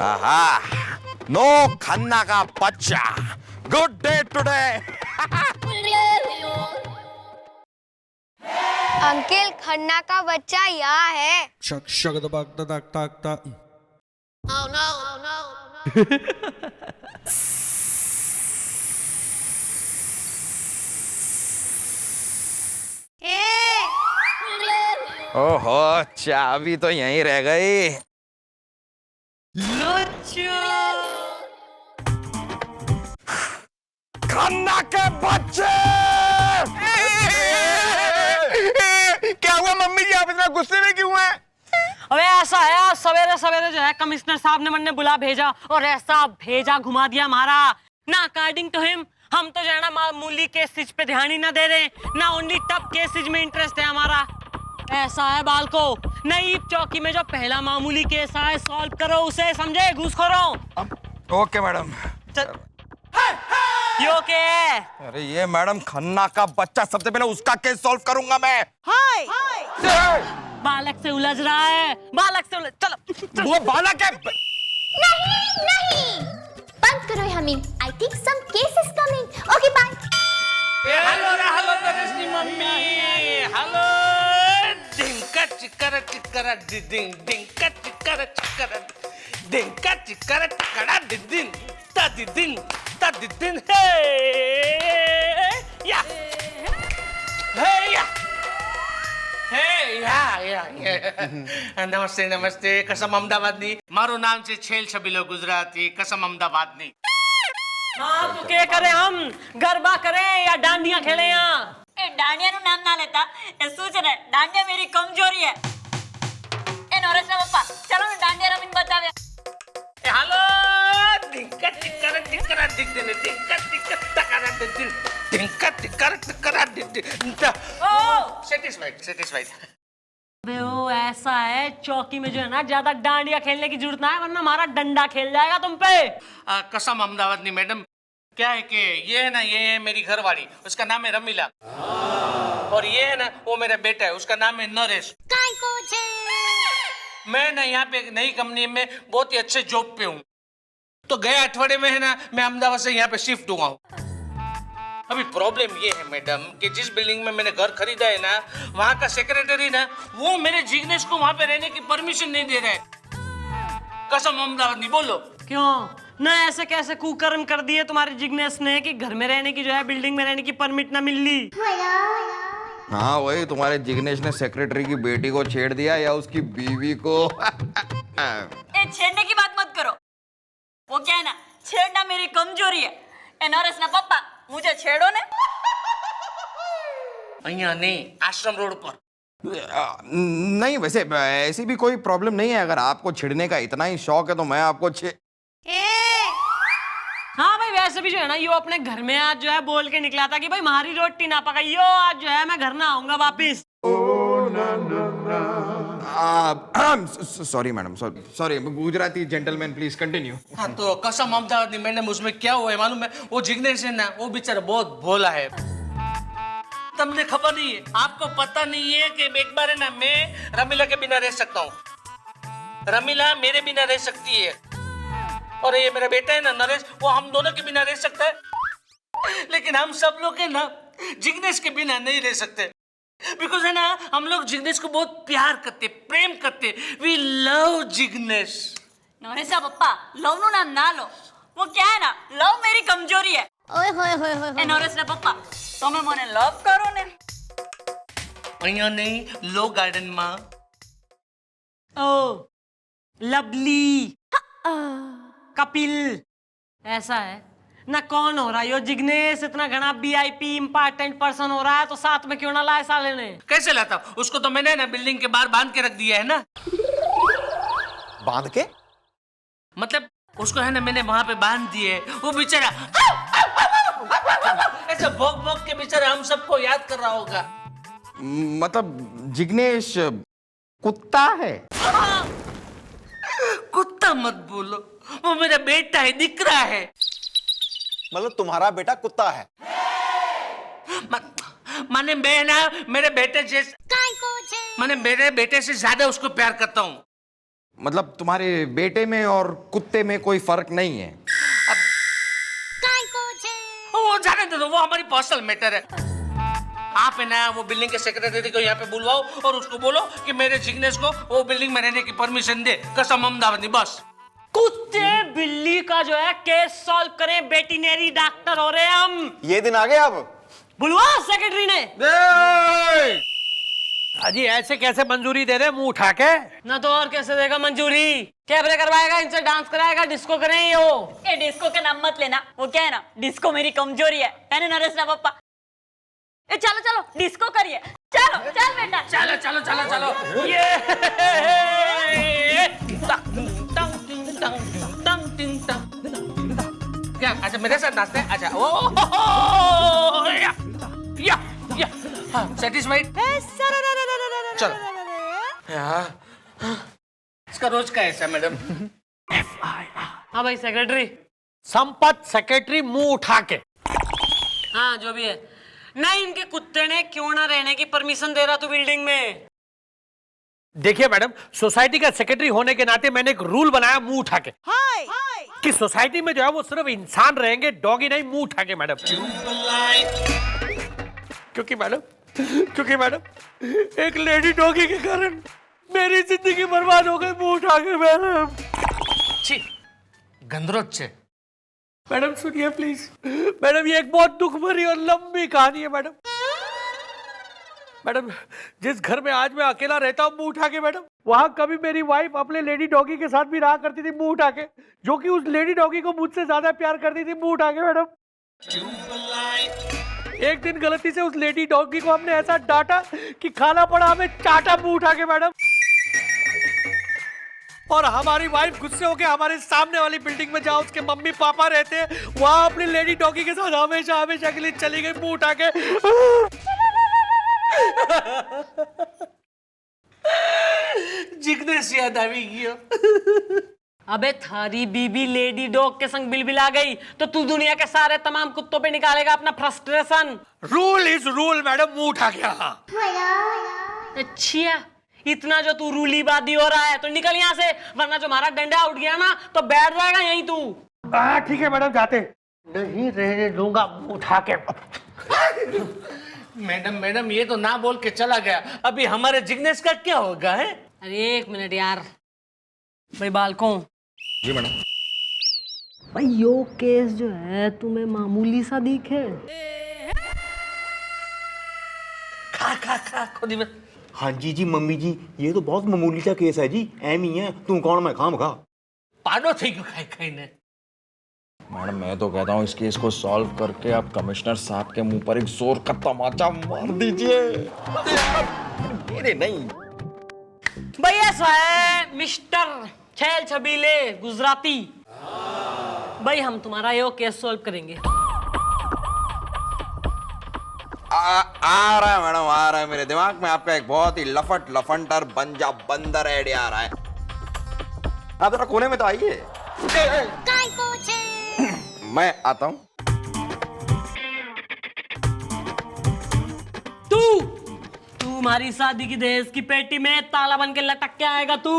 आहा, नो खन्ना का बच्चा, good day today. Uncle, Khanna का बच्चा यहाँ है। शक शक दबक दक तक तक। Oh no! Oh no! Oh no! ओहो, चाबी तो यहीं रह गई। खन्ना के बच्चे! क्या हुआ मम्मी जी, आप इतना गुस्से में क्यों हैं? अबे ऐसा है, आज सवेरे सवेरे जो है कमिश्नर साहब ने मन बुला भेजा और ऐसा भेजा घुमा दिया हमारा ना। अकॉर्डिंग टू हिम हम तो जो है ना मामूली केसेज पे ध्यान ही ना दे रहे, ना ओनली टफ केसेज में इंटरेस्ट है हमारा। ऐसा है बालको, नई चौकी में जो पहला मामूली केस आए सॉल्व करो उसे, समझे घूसखोरों। Okay madam. ये ओके है? अरे ये मैडम खन्ना का बच्चा, सबसे पहले उसका केस सॉल्व करूंगा मैं। हाय बालक से उलझ रहा है, बालक से उलझ। चलो वो बालक है। नहीं नहीं, बंद करो हमीम। I think some case is coming. Okay bye. Hello Naresh mummy, hello. डिंका चिकरा चिकरा डिंग, डिंका चिकरा चिकरा डिंका चिकरा चिकरा डिंग, ता डिंग हे या નમસ્તે નમસ્તે. કસમ અમદાવાદની. મારું નામ છે છેલ છબીલો ગુજરાતી. કસમ અમદાવાદની. हाँ तो क्या करें हम, गरबा करें या डांडिया खेलें यहाँ? ए डांडिया નું નામ ના લેતા, એ શું છે ને, डांडिया मेरी कमजोरी है। એ નરેશના પપ્પા, ચલો ને डांडिया રમીને બતાવ્યા। હાલો ડિંકા ટિકરા ટિકરા ડિંગ ડિંકા ટિકરા ટકરા ડિંગ ડિંકા ટિકરા ટકરા ડિંગ. સેટિસ્ફાઈડ. अबे वो ऐसा है, चौकी में जो है ना ज्यादा डांडिया खेलने की जरूरत ना है, वरना हमारा डंडा खेल जाएगा तुम पे। कसम अहमदाबाद नहीं मैडम, क्या है कि ये है ना, ये है मेरी घरवाली, उसका नाम है रमीला। और ये है ना, वो मेरा बेटा है, उसका नाम है नरेश। मैं ना यहाँ पे एक नई कंपनी में बहुत ही अच्छे जॉब पे हूँ, तो गए अठवाडिये में है ना मैं अहमदाबाद से यहाँ पे शिफ्ट हुआ हूँ। अभी प्रॉब्लम ये है मैडम कि जिस बिल्डिंग में मैंने घर खरीदा है ना, वहाँ का सेक्रेटरी ना, वो मेरे जिग्नेश को वहाँ पे रहने की परमिशन नहीं दे रहा है। कसम अहमदाबाद नहीं, बोलो क्यों ना, ऐसे कैसे कुकर्म कर दिए तुम्हारे जिग्नेश ने कि घर में रहने की जो है, बिल्डिंग में रहने की परमिट ना मिल ली? हाँ वही, तुम्हारे जिग्नेश ने सेक्रेटरी की बेटी को छेड़ दिया या उसकी बीवी को। ए छेड़ने की बात मत करो, वो क्या है ना, छेड़ना मेरी कमजोरी है। ए नरेशના પપ્પા, मुझे छेड़ो ने। અહીંયા नहीं, आश्रम रोड पर। नहीं वैसे ऐसी भी कोई प्रॉब्लम नहीं है, अगर आपको छिड़ने का इतना ही शौक है तो मैं आपको हाँ भाई, वैसे भी जो है ना, यो अपने घर में आज जो है बोल के निकला था कि भाई हमारी रोटी ना पकाइयो, आज जो है मैं घर ना आऊंगा वापिस। Sorry madam, sorry Gujarati gentleman, please continue. हाँ तो कसम अहमदाबाद नहीं मैडम, उसमें क्या हुआ है मालूम है? वो जिग्नेश है ना, वो बेचारा बहुत भोला है। तुमने खबर नहीं है, आपको पता नहीं है कि एक बार है ना मैं रमीला के बिना रह सकता हूँ, रमीला मेरे बिना रह सकती है, और ये मेरा बेटा है ना नरेश, वो हम दोनों के बिना रह सकता है। लेकिन हम सब लोग है ना जिग्नेश के बिना नहीं रह सकते, बिकॉज है ना हम लोग जिग्नेश को बहुत प्यार करते, प्रेम करते। We love Jignesh. નરેશના પપ્પા, લવનું નામ ના લો, वो क्या है ना, लव मेरी कमजोरी है। ओए होए होए होए। ए नरेशના પપ્પा, તમે મને લવ કરો ને। અહીંયા नहीं, लो गार्डन में। ओ लवली कपिल, ऐसा है ना, कौन हो रहा है यो जिग्नेश, इतना घना वीआईपी इंपॉर्टेंट पर्सन हो रहा है, तो साथ में क्यों ना लाए साले ने? कैसे लाता? उसको तो मैंने ना बिल्डिंग के बाहर बांध के रख दिया है ना। बांध के? मतलब उसको है ना मैंने वहां पे बांध दिए, वो बेचारा ऐसे भोग भोग के बेचारा हम सबको याद कर रहा होगा। मतलब जिग्नेश कुत्ता है? कुत्ता मत बोलो, वो मेरा बेटा है, दिखरा है। मतलब तुम्हारा बेटा कुत्ता है? माने मैं ना मेरे बेटे जैसे, मैंने मेरे बेटे से ज्यादा उसको प्यार करता हूँ। मतलब तुम्हारे बेटे में और कुत्ते में कोई फर्क नहीं है? वो जाने दो, वो हमारी पर्सनल मैटर है। आप है ना वो बिल्डिंग के सेक्रेटरी को यहाँ पे बुलवाओ और उसको बोलो कि मेरे जिग्नेश को वो बिल्डिंग में रहने की परमिशन दे, कसम अहमदाबादी, बस। कुत्ते बिल्ली का जो है केस सॉल्व करें, वेटरनरी डॉक्टर हो रहे हैं हम। ये दिन आ गए अब। बुलवा सेक्रेटरी ने। अजी ऐसे कैसे मंजूरी दे रहे मुंह उठा के? ना तो और कैसे देगा मंजूरी? कैबरे करवाएगा, इनसे डांस कराएगा, डिस्को करें यो। ए डिस्को का नाम मत लेना, वो क्या है ना, डिस्को मेरी कमजोरी है ना नरेश ना पापा। ए चलो चलो डिस्को करिए, चलो चल बेटा, चलो चलो चलो चलो। ये क्या? अच्छा मेरे साथ नाचते हैं? अच्छा ओ या सेटिस्फाइड? चलो इसका रोज का ऐसा मैडम। हाँ भाई सेक्रेटरी। संपत सेक्रेटरी मुंह उठा के। हाँ जो भी है। नहीं इनके कुत्ते ने क्यों ना रहने की परमिशन दे रहा तू बिल्डिंग में? देखिए मैडम, सोसाइटी का सेक्रेटरी होने के नाते मैंने एक रूल बनाया मुंह उठा के कि सोसाइटी में जो है वो सिर्फ इंसान रहेंगे, डॉगी नहीं। मुंह उठा के मैडम। क्योंकि मैडम एक लेडी डॉगी के कारण मेरी जिंदगी बर्बाद हो गई। मुंह उठा के मैडम। छी गंदरोच छे। मैडम सुनिए प्लीज। मैडम ये एक बहुत दुख भरी और लंबी कहानी है मैडम। मैडम जिस घर में आज मैं अकेला रहता हूँ मुंह उठा के मैडम, वहां कभी मेरी वाइफ अपने लेडी डॉगी के साथ भी रहा करती थी मुंह उठा के, जो कि उस लेडी डॉगी को मुझसे ज्यादा प्यार करती थी मुंह उठा के मैडम। एक दिन गलती से उस लेडी डॉगी को हमने ऐसा डांटा कि खाना पड़ा हमें चाटा मुंह उठा के मैडम। और हमारी वाइफ गुस्से होकर हमारे सामने वाली बिल्डिंग में जहाँ उसके मम्मी पापा रहते हैं वहां अपनी लेडी डॉगी के साथ हमेशा हमेशा के लिए चली गई मुंह उठा के। जिग्नेश याद आवी गयो। अबे थारी बीबी लेडी डॉग के संग बिलबिला गई तो तू दुनिया के सारे तमाम कुत्तों पे निकालेगा अपना frustration. Rule is rule madam, मुंह उठा के। अच्छा इतना जो तू रूलीबादी हो रहा है तो निकल यहाँ से, वरना जो हमारा डंडा उठ गया ना तो बैठ जाएगा यहीं तू। ठीक है मैडम जाते नहीं रहने दूंगा मुंह उठा के। मैडम ये तो ना बोल के चला गया, अभी हमारे जिग्नेश का क्या होगा है? अरे एक मिनट यार भाई बालकों। जी मैडम। भाई यो केस जो है तुम्हें मामूली सा दिखे? खा खुद में। हाँ जी मम्मी जी, ये तो बहुत मामूली सा केस है जी, एम ही है, तू कौन मैं खाम खा। पाडो थी क्यों खाई ने? मैडम मैं तो कहता हूँ इस केस को सॉल्व करके आप कमिश्नर साहब के मुंह पर एक जोर का तमाचा मार दीजिए। मेरे नहीं भाई ऐसा है मिस्टर छैल छबीले गुजराती, भाई हम तुम्हारा यो केस सॉल्व करेंगे। आ रहा है मैडम, आ रहा है मेरे दिमाग में आपका एक बहुत ही लफंटर बंजा बंदर आइडिया आ रहा है। आप जरा कोने में तो आइए। मैं आता हूं। तू हमारी शादी की दहेज की पेटी में ताला बन के लटक के आएगा तू।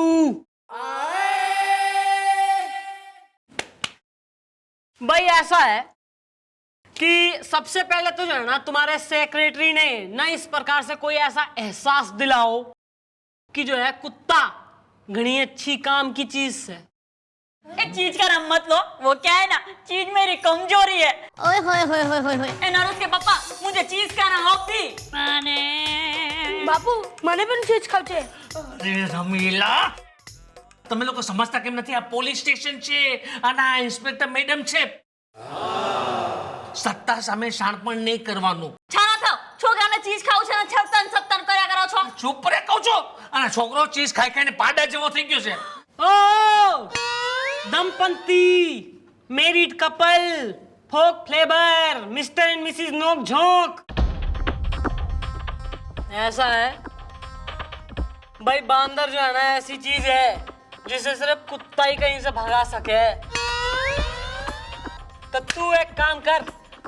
भाई ऐसा है कि सबसे पहले तो जो है ना तुम्हारे सेक्रेटरी ने ना इस प्रकार से कोई ऐसा एहसास दिलाओ कि जो है कुत्ता घनी अच्छी काम की चीज है। एक चीज का नाम मत लो, वो क्या है ना, चीज मेरी कमजोरी है। ओए होए होए होए होए होए। ए नरेश के पापा मुझे चीज का नाम होती माने बापू મને પણ ચીજ ખાવ છે। અરે રમીલા તમે લોકો સમજતા કેમ નથી? આ પોલીસ સ્ટેશન છે અને આ ઇન્સ્પેક્ટર મેડમ છે। સત્તા સામે શાણપણ નહીં કરવાનું। છાના થાવ, છોકરાને ચીજ ખાવું છે ને છતન સત્તન કર્યા કરો છો। ચૂપ રે કહું છું, અને છોકરો ચીઝ ખાઈ ખાઈને પાડા જેવો થઈ ગયો છે। ओ दंपति married couple folk flavour mister and missus नोक झोंक। ऐसा है भाई बांदर जो है ना ऐसी चीज है जिसे सिर्फ कुत्ता ही कहीं से भगा सके। तो तू एक काम कर,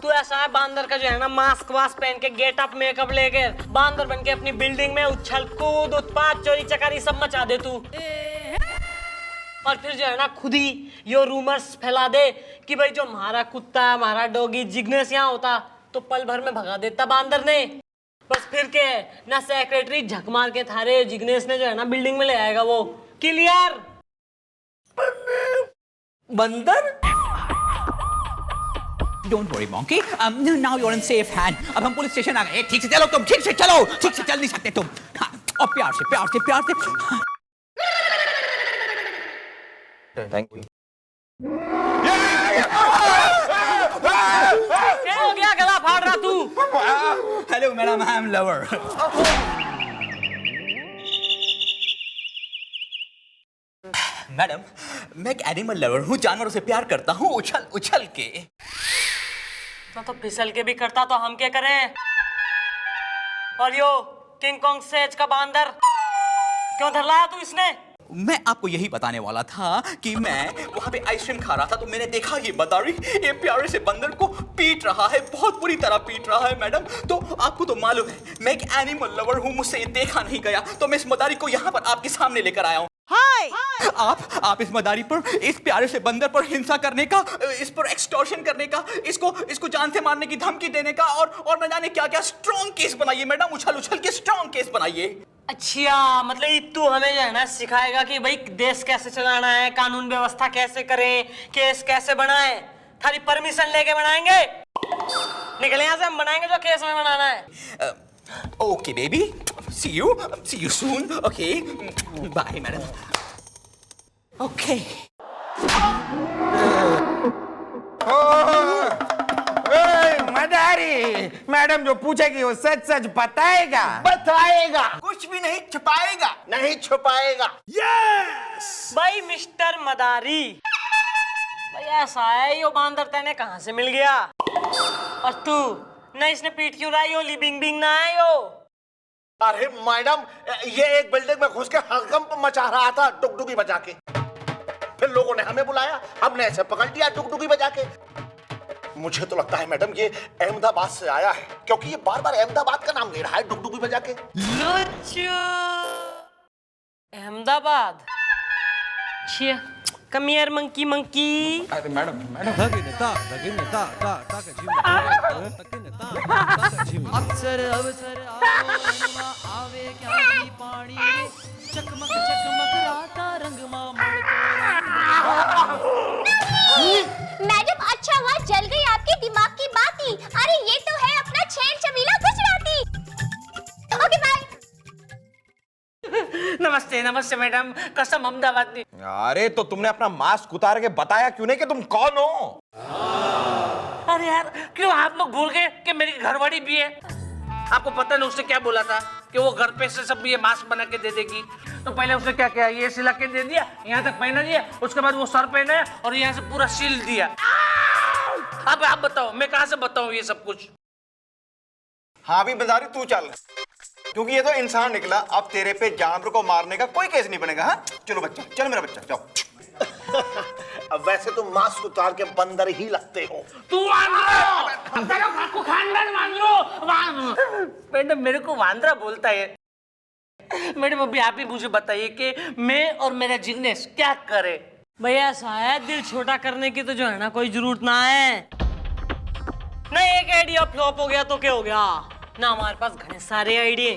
तू ऐसा है बांदर का जो है ना मास्क वास्क पहन के गेटअप मेकअप लेकर बांदर बन के अपनी बिल्डिंग में उछल कूद उत्पात चोरी चकारी सब मचा दे तू। और फिर जो है ना खुद ही यो रूमर्स फैला दे कि भाई जो हमारा कुत्ता हमारा डॉगी जिग्नेश यहाँ होता तो पल भर में भगा देता बांदर ने। बस फिर के ना सेक्रेटरी झक मार के थारे जिग्नेश ने जो है ना बिल्डिंग में ले आएगा वो। क्लियर? बंदर? Don't worry, monkey. Now you're in safe hand. अब हम पुलिस स्टेशन आ गए। ठीक से चलो तुम, ठीक से चलो, ठीक से चल नहीं सकते तुम। हाँ, और प्यार से, प्यार से, प्यार से। Thank you. क्या हो गया, गला फाड़ रहा तू? Hello, madam, I am lover. Madam, मैं एक एनिमल लवर हूँ, जानवरों से प्यार करता हूँ उछल उछल के। तो फिसल के भी करता तो हम क्या करें? और यो किंग कॉन्ग सेज का बांदर क्यों धर लाया तू इसने? मैं आपको यही बताने वाला था कि मैं वहाँ पे आइसक्रीम खा रहा था तो मैंने देखा ये मदारी ये प्यारे से बंदर को पीट रहा है, बहुत बुरी तरह पीट रहा है मैडम। तो आपको तो मालूम है मैं एक एनिमल लवर हूँ, मुझसे ये देखा नहीं गया तो मैं इस मदारी को यहाँ पर आपके सामने लेकर आया हूँ। आप इस मदारी पर, इस प्यारे से बंदर पर हिंसा करने का, इस पर एक्सटॉर्शन करने का, इसको जान से मारने की धमकी देने का और न जाने क्या क्या स्ट्रॉन्ग केस बनाइए मैडम, उछल उछल के स्ट्रॉन्ग केस बनाइए। अच्छा, मतलब तू हमें जो है ना सिखाएगा कि भाई देश कैसे चलाना है, कानून व्यवस्था कैसे करें, केस कैसे बनाए। थारी परमिशन लेके बनाएंगे? निकले यहाँ से, हम बनाएंगे जो केस में बनाना है। Okay baby, see you soon. Okay bye madam. Okay मदारी मैडम जो पूछेगी वो सच सच बताएगा? बताएगा, कुछ भी नहीं छुपाएगा, नहीं छुपाएगा। भाई मिस्टर मदारी, भाई ऐसा है यो बांदर तेने कहाँ से मिल गया? और तू ना इसने पीट क्यों रहा? यो लिबिंग बिंग ना है यो। अरे मैडम, ये एक बिल्डिंग में घुस के हड़कंप मचा रहा था डुगडुगी बजा के। फिर लोगों ने हमें बुलाया, हमने ऐसे पकड़ लिया डुगडुगी बजा के। मुझे तो लगता है मैडम ये अहमदाबाद से आया है, क्योंकि ये बार बार अहमदाबाद का नाम ले रहा है डुगडुगी बजा के। Ahmedabad? Come here monkey monkey. अरे मैडम अवसर अवसर आवे क्या की पानी चकमक चकमक राता रंग मैडम अच्छा हुआ जल गई आपके दिमाग की बाती। अरे ये तो है अपना छेड़ छबीला गुजराती। Okay bye. नमस्ते नमस्ते मैडम, कसम अहमदाबाद की। अरे तो तुमने अपना मास्क उतार के बताया क्यों नहीं कि तुम कौन हो? अरे यार, क्यों आप लोग भूल गए कि मेरी घरवाली भी है? आपको पता नहीं उसने क्या बोला था कि वो घर पे से सब ये मास्क बना के दे देगी। तो पहले उसने क्या किया, ये सिला के दे दिया, यहाँ तक पहना दिया, उसके बाद वो सर पहना और यहाँ से पूरा सील दिया। अब आप बताओ मैं कहाँ से बताऊँ ये सब कुछ? हाँ भी बंदारी तू चल, क्योंकि ये तो इंसान निकला। अब तेरे पे जानवर को मारने का कोई केस नहीं बनेगा। हाँ चलो बच्चा, चल मेरा बच्चा जाओ। अब वैसे तुम मास्क उतार के बंदर ही लगते हो। तू मैडम मेरे को वांद्रा बोलता है। मैडम अभी आप ही मुझे बताइए कि मैं और मेरा जिग्नेश क्या करे? भैया ऐसा है, दिल छोटा करने की तो जो है ना कोई जरूरत ना है। ना एक आइडिया फ्लॉप हो गया तो क्या हो गया ना, हमारे पास घने सारे आइडिया।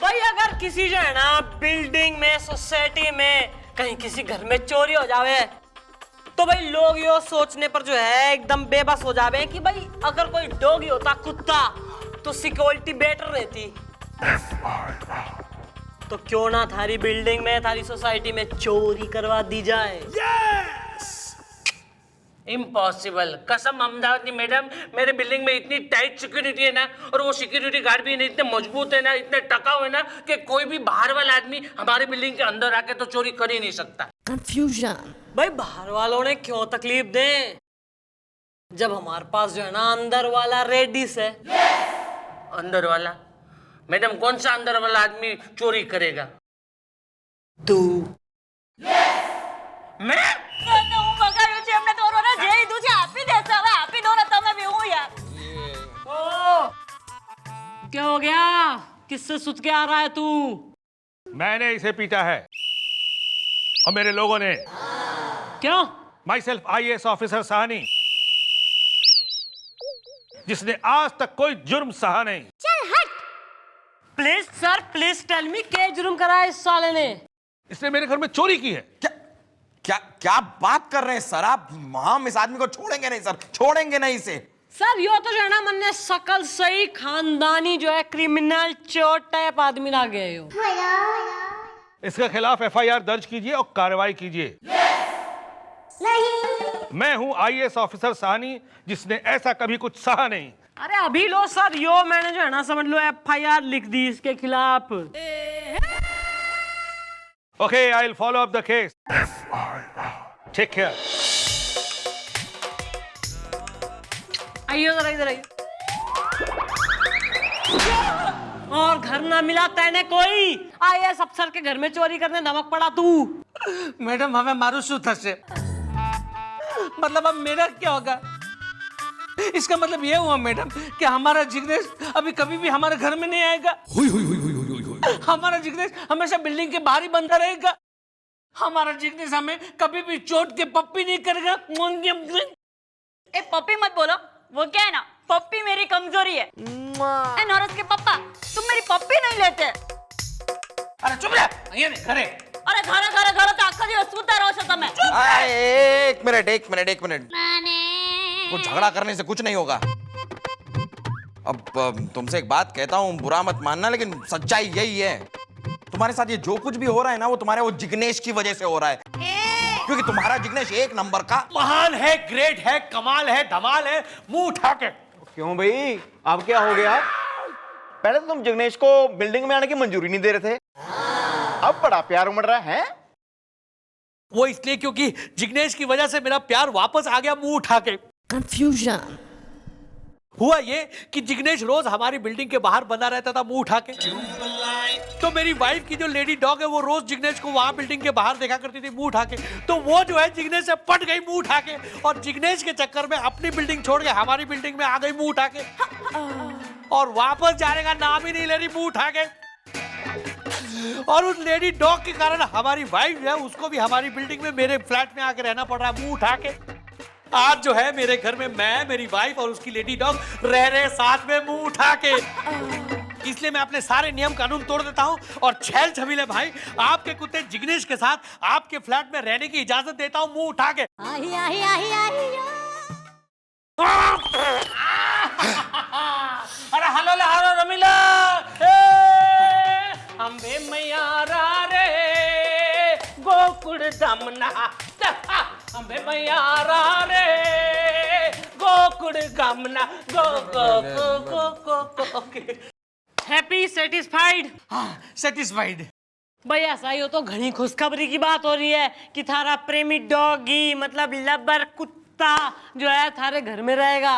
भाई अगर किसी जो है ना बिल्डिंग में, सोसाइटी में, कहीं किसी घर में चोरी हो जावे तो भाई लोग यो सोचने पर जो है एकदम बेबस हो जावे कि भाई अगर कोई डॉगी होता, कुत्ता, तो सिक्योरिटी बेटर रहती। तो क्यों ना थारी बिल्डिंग में, थारी सोसाइटी में चोरी करवा दी जाए? इम्पॉसिबल, कसम अहमदाबाद की मैडम, मेरे बिल्डिंग में इतनी टाइट सिक्योरिटी है ना, और वो सिक्योरिटी गार्ड भी इतने मजबूत है ना, इतने टकाऊ है ना कि कोई भी बाहर वाला आदमी हमारे बिल्डिंग के अंदर आके तो चोरी कर ही नहीं सकता। कंफ्यूजन। भाई बाहर वालों ने क्यों तकलीफ दें जब हमारे पास जो है ना अंदर वाला रेडिस है। अंदर वाला? मैडम कौन सा अंदर वाला आदमी चोरी करेगा? तू। मैं? क्या हो गया? किससे सुत के आ रहा है तू? मैंने इसे पीटा है। और मेरे लोगों ने क्यों? My self IAS officer Sahni, जिसने आज तक कोई जुर्म सहा नहीं। Please sir, please tell me, क्या जुर्म करा है इस साले ने? इसने मेरे घर में चोरी की है। क्या क्या क्या बात कर रहे हैं सर आप? हम इस आदमी को छोड़ेंगे नहीं सर, छोड़ेंगे नहीं इसे। सर यो तो जो है ना मन्ने सकल सही खानदानी जो है क्रिमिनल चोर टाइप आदमी ला गए हो। इसके खिलाफ FIR दर्ज कीजिए और कार्रवाई कीजिए। मैं हूं IAS ऑफिसर साहनी, जिसने ऐसा कभी कुछ सहा नहीं। अरे अभी लो सर, यो मैंने जो है ना समझ लो FIR लिख दी इसके खिलाफ। Okay, I will follow up the case. Take care. आइए जरा इधर आइए। और घर ना मिला तैने कोई? IAS अफसर के घर में चोरी करने नमक पड़ा तू। मैडम हमें मारू शू थसे, मतलब अब मेरा क्या होगा? इसका मतलब ये हुआ मैडम कि हमारा जिग्नेश अभी कभी भी हमारे घर में नहीं आएगा। हमारा जिग्नेश हमेशा बिल्डिंग के बाहर ही बंधा रहेगा। हमारा जिग्नेश हमें कभी भी चोट के पप्पी नहीं करेगा। ए पप्पी मत बोलो, वो क्या है ना, पप्पी मेरी कमजोरी है। ए नौरस के पापा, तुम मेरी पप्पी नहीं लेते। अरे चुप रह, ये नहीं करे। अरे घरे घरे घरे तो आखा दिवस सुता रहो छो तमे। एक मिनट, कुछ झगड़ा करने से कुछ नहीं होगा। अब तुमसे एक बात कहता हूँ, बुरा मत मानना, लेकिन सच्चाई यही है। तुम्हारे साथ ये जो कुछ भी हो रहा है ना, वो तुम्हारे वो जिग्नेश की वजह से हो रहा है। क्योंकि तुम्हारा जिग्नेश एक नंबर का महान है, ग्रेट है, कमाल है, धमाल है। मुंह उठा के। क्यों भाई, अब क्या हो गया? पहले तो तुम जिग्नेश को बिल्डिंग में आने की मंजूरी नहीं दे रहे थे, अब बड़ा प्यार उमड़ रहा है। वो इसलिए क्योंकि जिग्नेश की वजह से मेरा प्यार वापस आ गया। मुंह उठा के। कंफ्यूजन हुआ ये कि जिग्नेश रोज हमारी बिल्डिंग के बाहर बंधा रहता था मुंह उठा के। तो मेरी वाइफ की जो लेडी डॉग है वो रोज जिग्नेश को वहां बिल्डिंग के बाहर देखा करती थी मुंह उठा के। तो वो जो है जिग्नेश से पट गई मुंह उठा के, और जिग्नेश के चक्कर में अपनी बिल्डिंग छोड़ के हमारी बिल्डिंग में आ गई मुंह उठा के, और वापस जाने का नाम ही नहीं ले रही मुंह उठा के। और उस लेडी डॉग के कारण हमारी वाइफ जो है उसको भी हमारी बिल्डिंग में, मेरे फ्लैट में आके रहना पड़ रहा है मुंह उठा के। आज जो है मेरे घर में मैं, मेरी वाइफ और उसकी लेडी डॉग रह रहे साथ में मुंह उठा के। इसलिए मैं अपने सारे नियम कानून तोड़ देता हूं और छैल छबीले भाई आपके कुत्ते जिग्नेश के साथ आपके फ्लैट में रहने की इजाजत देता हूं मुंह उठा के। आही आही आही आही अरे हलो हलो रमीला, अंबे मैया रे गोकुड़ दमना, अंबे मैया रे गोकुड़ गमना, go go go go go go. Happy satisfied? Satisfied भाई ऐसा ही हो तो घनी खुशखबरी की बात हो रही है कि थारा प्रेमी डॉगी मतलब लबर कुत्ता जो है थारे घर में रहेगा।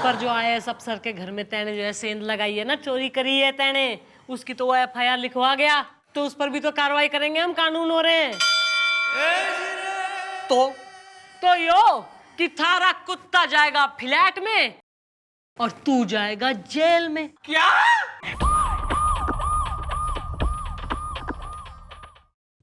पर जो IAS अफसर के घर में तैने जो है सेंध लगाई है ना, चोरी करी है तैने, उसकी तो वो FIR लिखवा गया, तो उस पर भी तो कार्रवाई करेंगे हम, कानून हो रहे हैं। तो यो कि थारा कुत्ता जाएगा फ्लैट में और तू जाएगा जेल में। क्या?